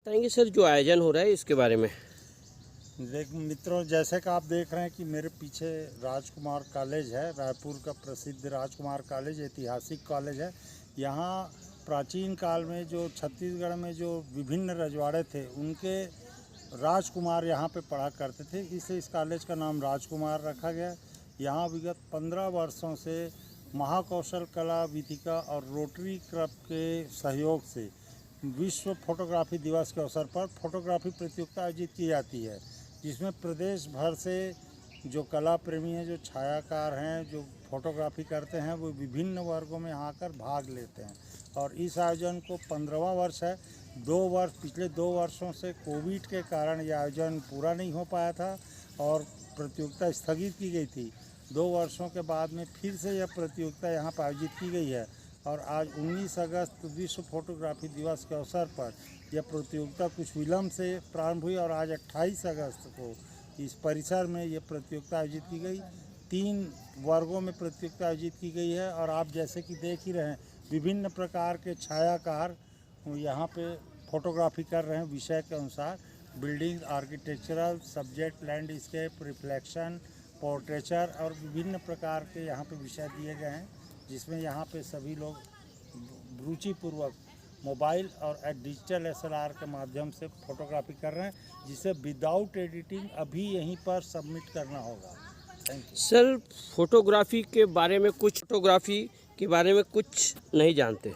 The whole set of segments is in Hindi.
बताएंगे सर जो आयोजन हो रहा है इसके बारे में। देख मित्रों, जैसे कि आप देख रहे हैं कि मेरे पीछे राजकुमार कॉलेज है, रायपुर का प्रसिद्ध राजकुमार कॉलेज, ऐतिहासिक कॉलेज है। यहाँ प्राचीन काल में जो छत्तीसगढ़ में जो विभिन्न रजवाड़े थे उनके राजकुमार यहाँ पे पढ़ा करते थे, इससे इस कॉलेज का नाम राजकुमार रखा गया। यहाँ विगत 15 वर्षों से महाकौशल कला वीथिका और रोटरी क्लब के सहयोग से विश्व फोटोग्राफी दिवस के अवसर पर फोटोग्राफी प्रतियोगिता आयोजित की जाती है, जिसमें प्रदेश भर से जो कला प्रेमी हैं, जो छायाकार हैं, जो फोटोग्राफी करते हैं, वो विभिन्न वर्गों में यहाँ आकर भाग लेते हैं। और इस आयोजन को 15वां वर्ष है। पिछले 2 वर्षों से कोविड के कारण यह आयोजन पूरा नहीं हो पाया था और प्रतियोगिता स्थगित की गई थी। 2 वर्षों के बाद में फिर से यह प्रतियोगिता यहाँ पर आयोजित की गई है और आज 19 अगस्त विश्व फोटोग्राफी दिवस के अवसर पर यह प्रतियोगिता कुछ विलम्ब से प्रारंभ हुई और आज 28 अगस्त को इस परिसर में यह प्रतियोगिता आयोजित की गई। 3 वर्गों में प्रतियोगिता आयोजित की गई है और आप जैसे कि देख ही रहे हैं, विभिन्न प्रकार के छायाकार यहाँ पे फोटोग्राफी कर रहे हैं विषय के अनुसार। Building, architectural, subject, landscape, reflection, portraiture और विभिन्न प्रकार के यहाँ पे विषय दिए गए हैं, जिसमें यहाँ पे सभी लोग रुचिपूर्वक मोबाइल और डिजिटल SLR के माध्यम से फोटोग्राफी कर रहे हैं, जिसे विदाउट एडिटिंग अभी यहीं पर सबमिट करना होगा। थैंक यू सर फोटोग्राफी के बारे में कुछ नहीं जानते।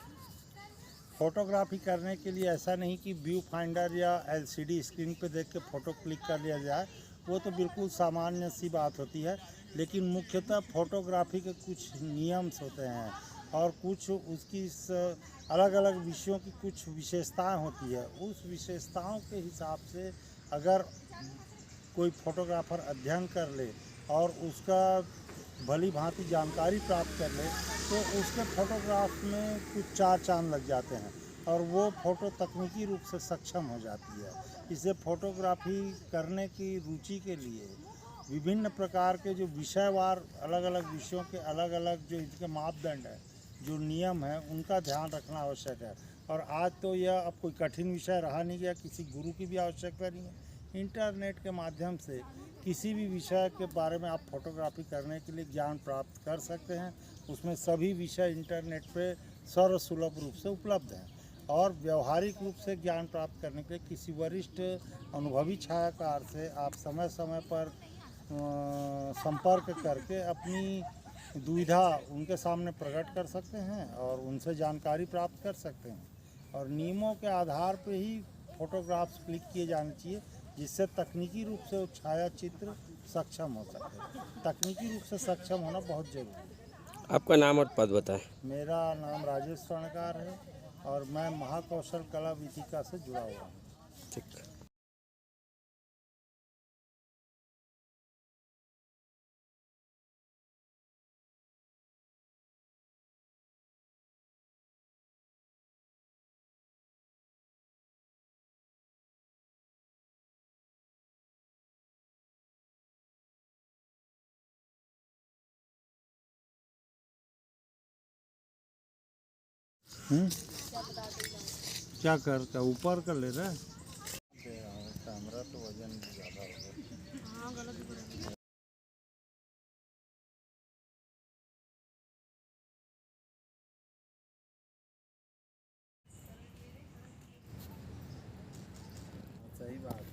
फोटोग्राफी करने के लिए ऐसा नहीं कि व्यू फाइंडर या LCD स्क्रीन पे देख के फ़ोटो क्लिक कर लिया जाए, वो तो बिल्कुल सामान्य सी बात होती है। लेकिन मुख्यतः फोटोग्राफी के कुछ नियम्स होते हैं और कुछ उसकी अलग अलग विषयों की कुछ विशेषताएं होती है। उस विशेषताओं के हिसाब से अगर कोई फोटोग्राफर अध्ययन कर ले और उसका भली भांति जानकारी प्राप्त कर ले तो उसके फोटोग्राफ में कुछ 4 चांद लग जाते हैं और वो फ़ोटो तकनीकी रूप से सक्षम हो जाती है। इसे फोटोग्राफी करने की रुचि के लिए विभिन्न प्रकार के जो विषयवार अलग अलग विषयों के अलग अलग जो इनके मापदंड है, जो नियम है, उनका ध्यान रखना आवश्यक है। और आज तो यह अब कोई कठिन विषय रहा नहीं गया, किसी गुरु की भी आवश्यकता नहीं है। इंटरनेट के माध्यम से किसी भी विषय के बारे में आप फोटोग्राफी करने के लिए ज्ञान प्राप्त कर सकते हैं। उसमें सभी विषय इंटरनेट पे सर्वसुलभ रूप से उपलब्ध हैं और व्यवहारिक रूप से ज्ञान प्राप्त करने के लिए किसी वरिष्ठ अनुभवी छायाकार से आप समय समय पर संपर्क करके अपनी दुविधा उनके सामने प्रकट कर सकते हैं और उनसे जानकारी प्राप्त कर सकते हैं। और नियमों के आधार पर ही फोटोग्राफ्स क्लिक किए जाने चाहिए, जिससे तकनीकी रूप से वो छाया चित्र सक्षम हो सके। तकनीकी रूप से सक्षम होना बहुत जरूरी है। आपका नाम और पद बताएं। मेरा नाम राजेश स्वर्णकार है और मैं महाकौशल कला वीथिका से जुड़ा हुआ हूँ। ठीक। क्या ऊपर कर ले रहा है कैमरा, तो वजन ज़्यादा होगा। सही बात।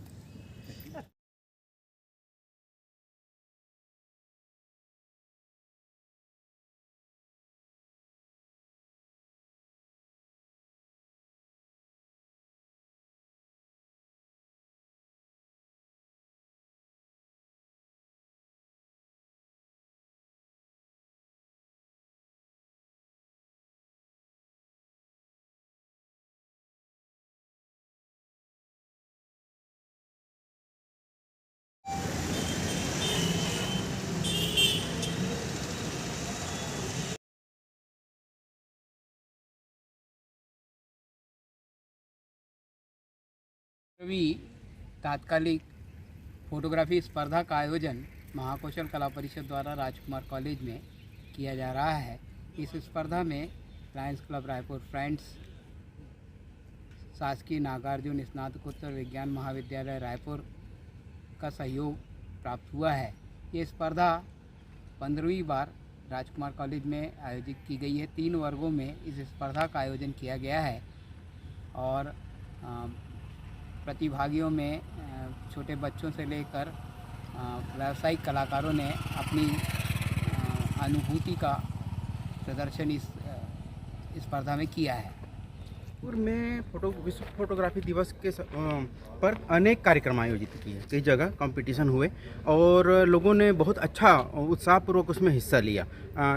तात्कालिक फोटोग्राफी स्पर्धा का आयोजन महाकौशल कला परिषद द्वारा राजकुमार कॉलेज में किया जा रहा है। इस स्पर्धा में लायंस क्लब रायपुर फ्रेंड्स, शासकीय नागार्जुन स्नातकोत्तर विज्ञान महाविद्यालय रायपुर का सहयोग प्राप्त हुआ है। ये स्पर्धा 15वीं बार राजकुमार कॉलेज में आयोजित की गई है। 3 वर्गों में इस स्पर्धा का आयोजन किया गया है और प्रतिभागियों में छोटे बच्चों से लेकर व्यावसायिक कलाकारों ने अपनी अनुभूति का प्रदर्शन इस स्पर्धा में किया है। और मैं विश्व फोटोग्राफी दिवस के पर अनेक कार्यक्रम आयोजित किए, कई जगह कंपटीशन हुए और लोगों ने बहुत अच्छा उत्साहपूर्वक उसमें हिस्सा लिया।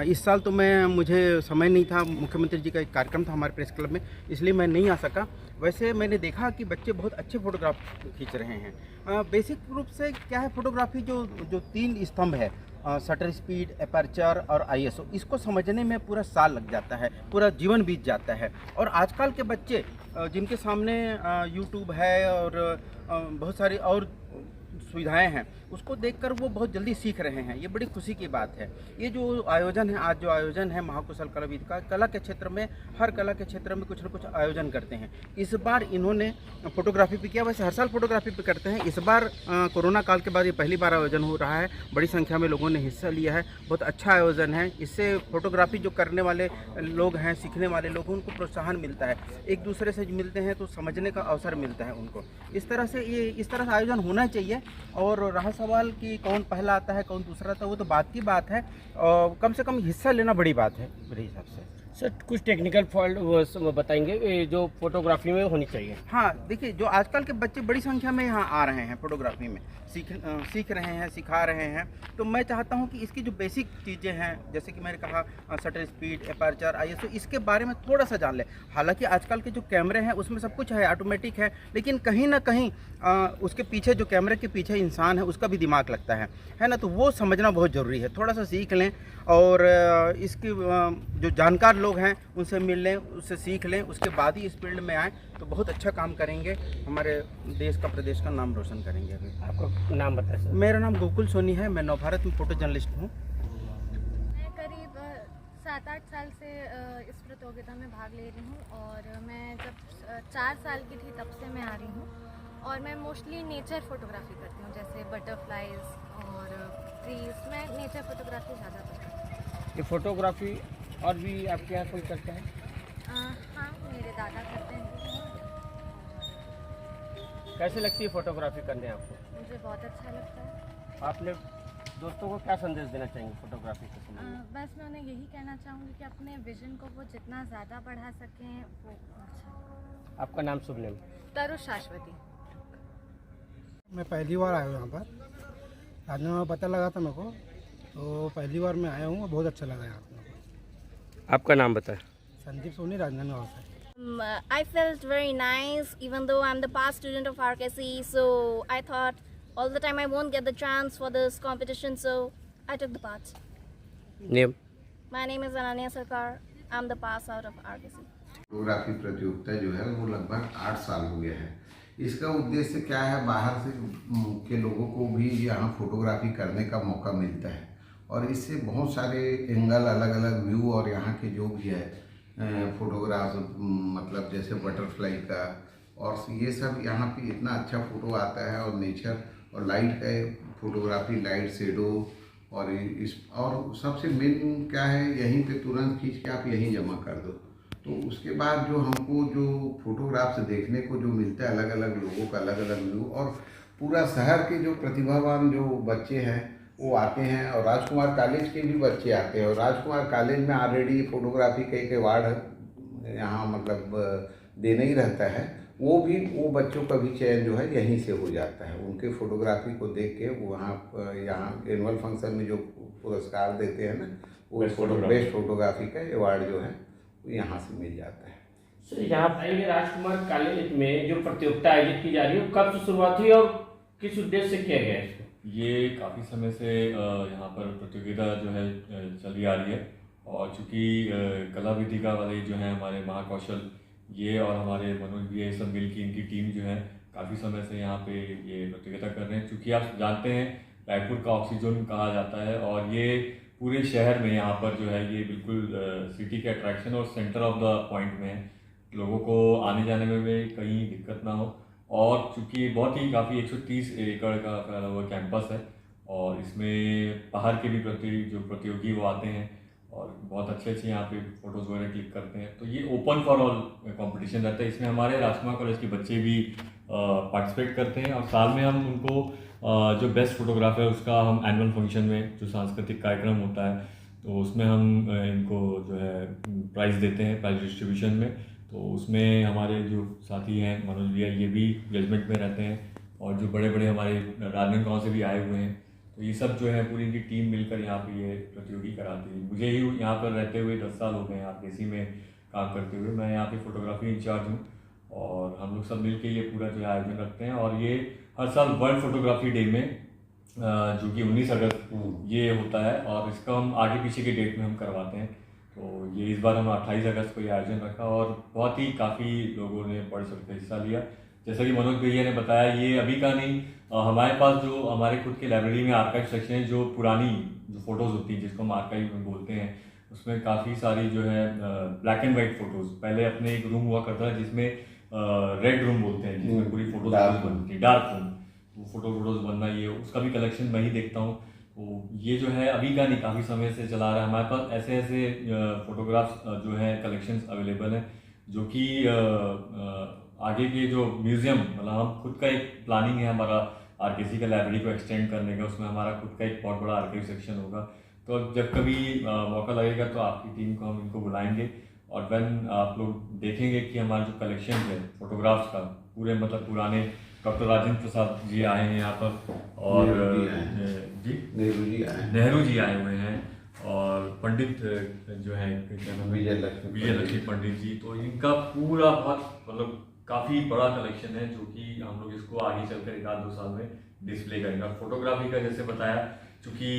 इस साल तो मुझे समय नहीं था, मुख्यमंत्री जी का एक कार्यक्रम था हमारे प्रेस क्लब में, इसलिए मैं नहीं आ सका। वैसे मैंने देखा कि बच्चे बहुत अच्छे फोटोग्राफ खींच रहे हैं। बेसिक रूप से क्या है, फोटोग्राफी जो 3 स्तंभ है, शटर स्पीड, एपर्चर और आईएसओ, इसको समझने में पूरा साल लग जाता है, पूरा जीवन बीत जाता है। और आजकल के बच्चे जिनके सामने यूट्यूब है और बहुत सारी और सुविधाएं हैं, उसको देखकर वो बहुत जल्दी सीख रहे हैं। ये बड़ी खुशी की बात है। ये जो आयोजन है, आज जो आयोजन है महाकुशल कलाविद का, कला के क्षेत्र में, हर कला के क्षेत्र में कुछ न कुछ आयोजन करते हैं। इस बार इन्होंने फोटोग्राफी पे किया, वैसे हर साल फोटोग्राफी पे करते हैं। इस बार कोरोना काल के बाद ये पहली बार आयोजन हो रहा है। बड़ी संख्या में लोगों ने हिस्सा लिया है, बहुत अच्छा आयोजन है। इससे फोटोग्राफी जो करने वाले लोग हैं, सीखने वाले लोग हैं, उनको प्रोत्साहन मिलता है, एक दूसरे से मिलते हैं तो समझने का अवसर मिलता है उनको। इस तरह से आयोजन होना चाहिए। और रहा सवाल कि कौन पहला आता है कौन दूसरा आता है, वो तो बात की बात है, और कम से कम हिस्सा लेना बड़ी बात है मेरे हिसाब से। सर कुछ टेक्निकल फॉल्ट बताएंगे जो फोटोग्राफी में होनी चाहिए? हाँ, देखिए, जो आजकल के बच्चे बड़ी संख्या में यहाँ आ रहे हैं फोटोग्राफी में, सीख रहे हैं, सिखा रहे हैं, तो मैं चाहता हूँ कि इसकी जो बेसिक चीज़ें हैं, जैसे कि मैंने कहा शटर स्पीड, एपर्चर, आईएसओ, इसके बारे में थोड़ा सा जान लें। हालांकि आजकल के जो कैमरे हैं उसमें सब कुछ है, ऑटोमेटिक है, लेकिन कहीं ना कहीं उसके पीछे, जो कैमरे के पीछे इंसान है, उसका भी दिमाग लगता है ना, तो वो समझना बहुत ज़रूरी है। थोड़ा सा सीख लें और इसकी जो जानकार लोग हैं उनसे मिल लें, उससे सीख लें, उसके बाद ही इस फील्ड में आएँ तो बहुत अच्छा काम करेंगे, हमारे देश का, प्रदेश का नाम रोशन करेंगे। अभी आपका नाम बताएं सर? मेरा नाम गोकुल सोनी है, मैं नवभारत में फोटो जर्नलिस्ट हूँ। मैं करीब 7-8 साल से इस प्रतियोगिता में भाग ले रही हूँ और मैं जब 4 साल की थी तब से मैं आ रही हूँ और मैं मोस्टली नेचर फोटोग्राफी करती हूँ, जैसे बटरफ्लाइज और ट्रीज। मैं नेचर फोटोग्राफी ज़्यादा करती हूँ। ये फोटोग्राफी और भी आपके यहाँ कोई करता है? हाँ, मेरे दादा करते हैं। कैसे लगती है फोटोग्राफी करने आपको? मुझे बहुत अच्छा लगता है। आपने दोस्तों को क्या संदेश देना चाहेंगे फोटोग्राफी के संबंध में? बस मैं उन्हें यही कहना चाहूँगी कि अपने विजन को वो जितना ज़्यादा बढ़ा सकें वो अच्छा। आपका नाम, शुभ नाम? तरुष शाश्वती। मैं पहली बार आया हूँ यहाँ पर, राजनामा में पता लगा था मेरे को, तो पहली बार मैं आया हूँ, बहुत अच्छा लगा यहाँ पर। आपका नाम बताएं? संदीप सोनी, राजनामा से। I felt very nice, even though I'm the past student of RKC, so I thought all the time I won't get the chance for this competition, so I took the part. Name? My name is Ananya Sarkar. I'm the pass out of RKC. Photography प्रतियोगिता जो है वो लगभग 8 साल हो गया है। इसका उद्देश्य क्या है, बाहर से के लोगों को भी यहाँ फोटोग्राफी करने का मौका मिलता है और इससे बहुत सारे एंगल, अलग अलग व्यू और यहाँ के जो भी है फोटोग्राफ, मतलब जैसे बटरफ्लाई का और ये सब, यहाँ पे इतना अच्छा फ़ोटो आता है। और नेचर और लाइट का फोटोग्राफी, लाइट, शेडो और सबसे मेन क्या है, यहीं पे तुरंत खींच के आप यहीं जमा कर दो। तो उसके बाद जो हमको जो फोटोग्राफ्स देखने को जो मिलता है, अलग अलग लोगों का अलग अलग व्यू, और पूरा शहर के जो प्रतिभावान जो बच्चे हैं वो आते हैं और राजकुमार कॉलेज के भी बच्चे आते हैं। और राजकुमार कॉलेज में ऑलरेडी फोटोग्राफी का एक अवार्ड यहाँ मतलब देना ही रहता है, वो बच्चों का भी चयन जो है यहीं से हो जाता है। उनके फोटोग्राफी को देख के वहाँ यहाँ एनुअल फंक्शन में जो पुरस्कार देते हैं ना, वो बेस्ट फोटोग्राफी का अवार्ड जो है वो यहाँ से मिल जाता है। सर, यहाँ बताइए राजकुमार कॉलेज में जो प्रतियोगिता आयोजित की जा रही है कब से शुरुआत हुई और किस उद्देश्य से किया गया है इसको? ये काफ़ी समय से यहाँ पर प्रतियोगिता जो है चली आ रही है और चूँकि कला वेदिका वाले जो हैं हमारे महाकौशल, ये और हमारे मनोज भी, ये सब मिल की इनकी टीम जो है काफ़ी समय से यहाँ पे ये प्रतियोगिता कर रहे हैं। चूँकि आप जानते हैं रायपुर का ऑक्सीजन कहा जाता है और ये पूरे शहर में यहाँ पर जो है ये बिल्कुल सिटी के अट्रैक्शन और सेंटर ऑफ द पॉइंट में है। लोगों को आने जाने में भी कहीं दिक्कत ना हो। और चूँकि बहुत ही काफ़ी 130 एकड़ का फैला हुआ कैंपस है और इसमें बाहर के भी प्रतियोगी वो आते हैं और बहुत अच्छे यहाँ पे फ़ोटोज़ वगैरह क्लिक करते हैं। तो ये ओपन फॉर ऑल कंपटीशन रहता है। इसमें हमारे राजकुमार कॉलेज के बच्चे भी पार्टिसिपेट करते हैं और साल में हम उनको जो बेस्ट फोटोग्राफर है उसका हम एनुअल फंक्शन में जो सांस्कृतिक कार्यक्रम होता है तो उसमें हम इनको जो है प्राइज़ देते हैं, प्राइज़ डिस्ट्रीब्यूशन में। तो उसमें हमारे जो साथी हैं मनोज भैया ये भी जजमेंट में रहते हैं और जो बड़े बड़े हमारे राजनांदगांव से भी आए हुए हैं। तो ये सब जो है पूरी इनकी टीम मिलकर यहाँ पे ये प्रतियोगी कराती है। मुझे ही यहाँ पर रहते हुए 10 साल हो गए हैं आरकेसी में काम करते हुए। मैं यहाँ पे फोटोग्राफी इंचार्ज हूँ और हम लोग सब मिलके ये पूरा जो है आयोजन रखते हैं। और ये हर साल वर्ल्ड फोटोग्राफी डे में जो कि 19 अगस्त ये होता है और इसका हम आगे पीछे के डेट में हम करवाते हैं। तो ये इस बार हम 28 अगस्त को ये आयोजन रखा और बहुत ही काफ़ी लोगों ने बढ़ चढ़ कर हिस्सा लिया। जैसा कि मनोज भैया ने बताया ये अभी का नहीं, हमारे पास जो हमारे खुद के लाइब्रेरी में आर्काइव सेक्शन है, जो पुरानी जो फ़ोटोज़ होती हैं जिसको हम आर्काइव में बोलते हैं, उसमें काफ़ी सारी जो है ब्लैक एंड वाइट फ़ोटोज़। पहले अपने एक रूम हुआ करता है जिसमें रेड रूम बोलते हैं, जिसमें पूरी फ़ोटोज़ बनती है, डार्क रूम, वो फ़ोटोज़ बनना, ये उसका भी कलेक्शन मैं ही देखता हूँ। तो ये जो है अभी का नहीं, काफ़ी समय से चला रहा है। हमारे पास ऐसे ऐसे फ़ोटोग्राफ्स जो है कलेक्शंस अवेलेबल हैं जो कि आगे के जो म्यूज़ियम, मतलब हम खुद का एक प्लानिंग है हमारा आरकेसी का लाइब्रेरी को एक्सटेंड करने का, उसमें हमारा खुद का एक बहुत बड़ा आर्काइव सेक्शन होगा। तो जब कभी मौका लगेगा तो आपकी टीम को हम इनको बुलाएंगे और व्हेन आप लोग देखेंगे कि हमारा जो कलेक्शन है फ़ोटोग्राफ्स का पूरे मतलब पुराने, डॉक्टर राजेंद्र प्रसाद जी आए हैं यहाँ पर और नेहरू जी आए हुए हैं और पंडित जो है विजय लक्ष्मी पंडित जी, तो इनका पूरा बहुत मतलब काफ़ी बड़ा कलेक्शन है जो कि हम लोग इसको आगे चलकर 1-2 साल में डिस्प्ले करेंगे। और फोटोग्राफी का जैसे बताया, चूँकि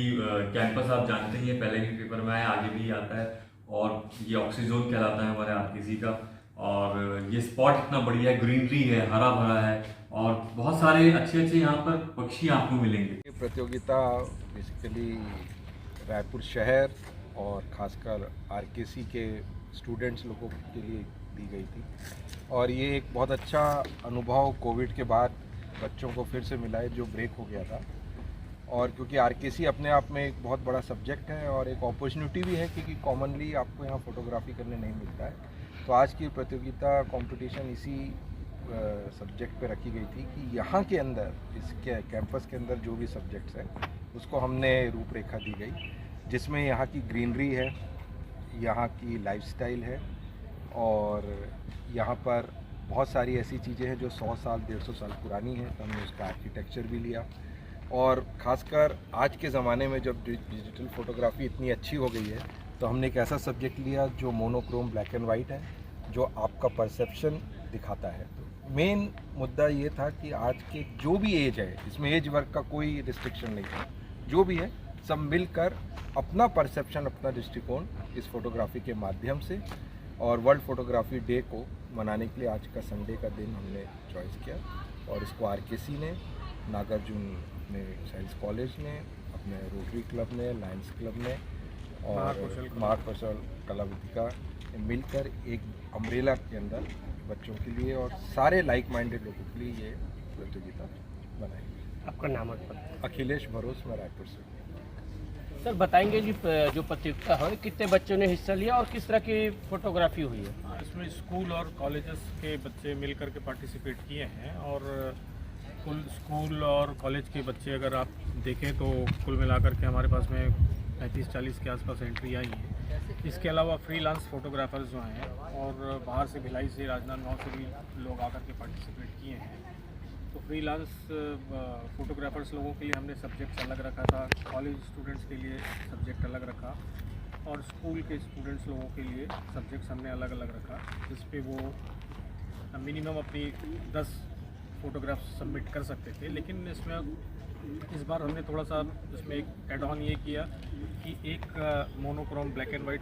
कैंपस आप जानते ही हैं, पहले भी पेपर में आया, आगे भी आता है और ये ऑक्सीजोन कहलाता है हमारे आरकेसी का। और ये स्पॉट इतना बढ़िया है, ग्रीनरी है, हरा भरा है और बहुत सारे अच्छे अच्छे यहाँ पर पक्षी आपको मिलेंगे। ये प्रतियोगिता बेसिकली रायपुर शहर और ख़ासकर आरकेसी के स्टूडेंट्स लोगों के लिए दी गई थी और ये एक बहुत अच्छा अनुभव कोविड के बाद बच्चों को फिर से मिला है जो ब्रेक हो गया था। और क्योंकि आरकेसी अपने आप में एक बहुत बड़ा सब्जेक्ट है और एक अपॉर्चुनिटी भी है क्योंकि कॉमनली आपको यहाँ फ़ोटोग्राफी करने नहीं मिलता है। तो आज की प्रतियोगिता कंपटीशन इसी सब्जेक्ट पे रखी गई थी कि यहाँ के अंदर, इसके कैंपस के अंदर जो भी सब्जेक्ट्स हैं उसको हमने रूपरेखा दी गई, जिसमें यहाँ की ग्रीनरी है, यहाँ की लाइफस्टाइल है और यहाँ पर बहुत सारी ऐसी चीज़ें हैं जो 100 साल 150 साल पुरानी हैं। तो हमने उसका आर्किटेक्चर भी लिया और ख़ासकर आज के ज़माने में जब डिजिटल फ़ोटोग्राफी इतनी अच्छी हो गई है तो हमने एक ऐसा सब्जेक्ट लिया जो मोनोक्रोम ब्लैक एंड वाइट है, जो आपका परसेप्शन दिखाता है। तो मेन मुद्दा ये था कि आज के जो भी एज है, इसमें एज वर्ग का कोई रिस्ट्रिक्शन नहीं था, जो भी है सब मिलकर अपना परसेप्शन, अपना दृष्टिकोण इस फोटोग्राफी के माध्यम से और वर्ल्ड फोटोग्राफी डे को मनाने के लिए आज का संडे का दिन हमने चॉइस किया और इसको आरकेसी ने, नागार्जुन अपने साइंस कॉलेज ने, अपने रोटरी क्लब ने, लायंस क्लब ने और महाकौशल कला वेदिका मिलकर एक अम्ब्रेला के अंदर बच्चों के लिए और सारे लाइक माइंडेड लोगों के लिए ये प्रतियोगिता बनाई। आपका नाम और पता? अखिलेश भरोस, मैं रायपुर से। सर बताएंगे जी जो प्रतियोगिता है कितने बच्चों ने हिस्सा लिया और किस तरह की फोटोग्राफी हुई है? इसमें स्कूल और कॉलेजेस के बच्चे मिलकर के पार्टिसिपेट किए हैं और कुल स्कूल और कॉलेज के बच्चे अगर आप देखें तो कुल मिलाकर के हमारे पास में 35-40 के आसपास एंट्री आई है। इसके अलावा फ्रीलांस फोटोग्राफर्स जो हैं और बाहर से, भिलाई से, राजनांदगांव से भी लोग आकर के पार्टिसिपेट किए हैं। तो फ्रीलांस फोटोग्राफर्स लोगों के लिए हमने सब्जेक्ट्स अलग रखा था, कॉलेज स्टूडेंट्स के लिए सब्जेक्ट अलग रखा और स्कूल के स्टूडेंट्स लोगों के लिए सब्जेक्ट्स हमने अलग अलग रखा, जिस पे वो मिनिमम अपनी 10 फोटोग्राफ्स सबमिट कर सकते थे। लेकिन इसमें इस बार हमने थोड़ा सा इसमें एक एड ऑन ये किया कि एक monochrome black and white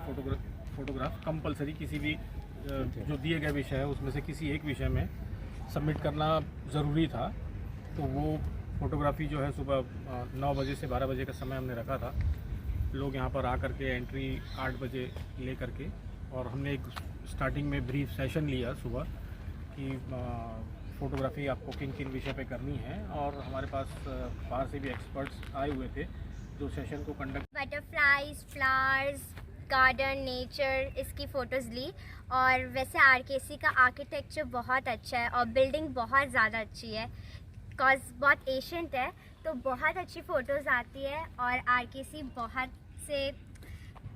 photograph compulsory किसी भी जो दिए गए विषय है उसमें से किसी एक विषय में सबमिट करना ज़रूरी था। तो वो फोटोग्राफी जो है सुबह 9 बजे से 12 बजे का समय हमने रखा था। लोग यहाँ पर आकर के एंट्री 8 बजे ले करके और हमने एक स्टार्टिंग में ब्रीफ सेशन लिया सुबह कि फ़ोटोग्राफी आपको किन किन विषय पे करनी है, और हमारे पास बाहर से भी एक्सपर्ट्स आए हुए थे जो सेशन को conduct. Butterflies, flowers, garden, nature, इसकी फ़ोटोज़ ली। और वैसे आरकेसी का आर्किटेक्चर बहुत अच्छा है और बिल्डिंग बहुत ज़्यादा अच्छी है, बिकॉज बहुत एशियंट है, तो बहुत अच्छी फ़ोटोज़ आती है। और आरकेसी बहुत से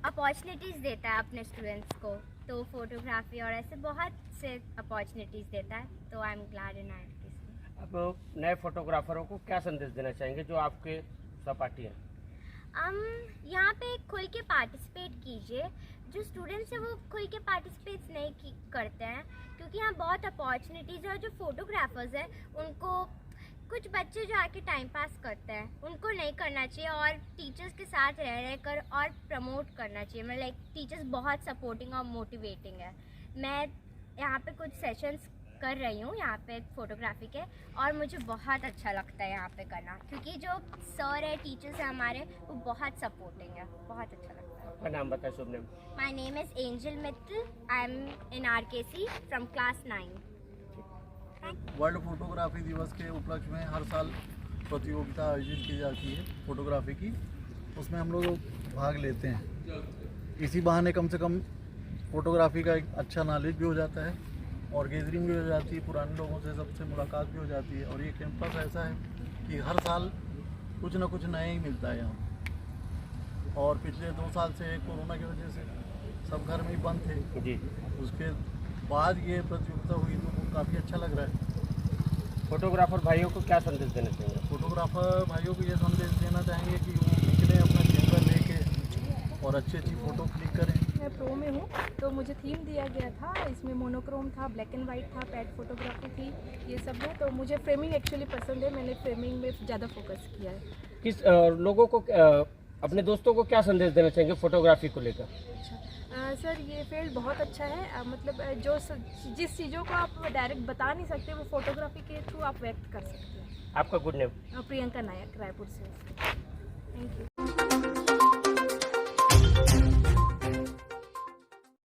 अपॉर्चुनिटीज़ देता है अपने स्टूडेंट्स को, तो फोटोग्राफी और ऐसे बहुत से अपॉर्चुनिटीज़ देता है, तो I am glad in RKC. अब नए फोटोग्राफरों को क्या संदेश देना चाहेंगे जो आपके सहपाठी हैं? यहाँ पे खुल के पार्टिसिपेट कीजिए। जो स्टूडेंट्स हैं वो खुल के पार्टिसिपेट नहीं करते हैं, क्योंकि यहाँ बहुत अपॉर्चुनिटीज़ है। और जो फोटोग्राफर्स हैं उनको, कुछ बच्चे जो आके टाइम पास करते हैं उनको नहीं करना चाहिए, और टीचर्स के साथ रह कर और प्रमोट करना चाहिए। मतलब लाइक टीचर्स बहुत सपोर्टिंग और मोटिवेटिंग है। मैं यहाँ पे कुछ सेशंस कर रही हूँ यहाँ पे फोटोग्राफी के, और मुझे बहुत अच्छा लगता है यहाँ पे करना, क्योंकि जो सर है, टीचर्स हैं हमारे, वो बहुत सपोर्टिंग है, बहुत अच्छा लगता है। आपका नाम बताएं, शुभ नाम। My name is angel Mittal, I am in RKC from class 9। World photography दिवस के उपलक्ष्य में हर साल प्रतियोगिता आयोजित की जाती है फोटोग्राफी की, उसमें हम लोग भाग लेते हैं। इसी बहाने कम से कम फ़ोटोग्राफी का एक अच्छा नॉलेज भी हो जाता है और गैदरिंग भी हो जाती है, पुराने लोगों से सबसे मुलाकात भी हो जाती है। और ये कैंपस ऐसा है कि हर साल कुछ ना कुछ नया ही मिलता है यहाँ। और पिछले 2 साल से कोरोना की वजह से सब घर में ही बंद थे जी, उसके बाद ये प्रतियोगिता हुई तो काफ़ी अच्छा लग रहा है। फोटोग्राफर भाइयों को क्या संदेश देना चाहिए? फोटोग्राफर भाइयों को ये संदेश देना चाहेंगे कि वो निकलें अपना कैमरा लेके और अच्छी फ़ोटो क्लिक करें। मैं प्रो में हूँ, तो मुझे थीम दिया गया था, इसमें मोनोक्रोम था, ब्लैक एंड वाइट था, पैड फोटोग्राफी थी, ये सब है। तो मुझे फ्रेमिंग एक्चुअली पसंद है, मैंने फ्रेमिंग में ज़्यादा फोकस किया है। किस लोगों को, अपने दोस्तों को क्या संदेश देना चाहेंगे फोटोग्राफी को लेकर? सर, ये फील्ड बहुत अच्छा है। मतलब जिस चीज़ों को आप डायरेक्ट बता नहीं सकते, वो फोटोग्राफी के थ्रू आप व्यक्त कर सकते हैं। आपका गुड नेम? प्रियंका नायक, रायपुर से। Thank you.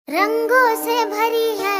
रंगों से भरी है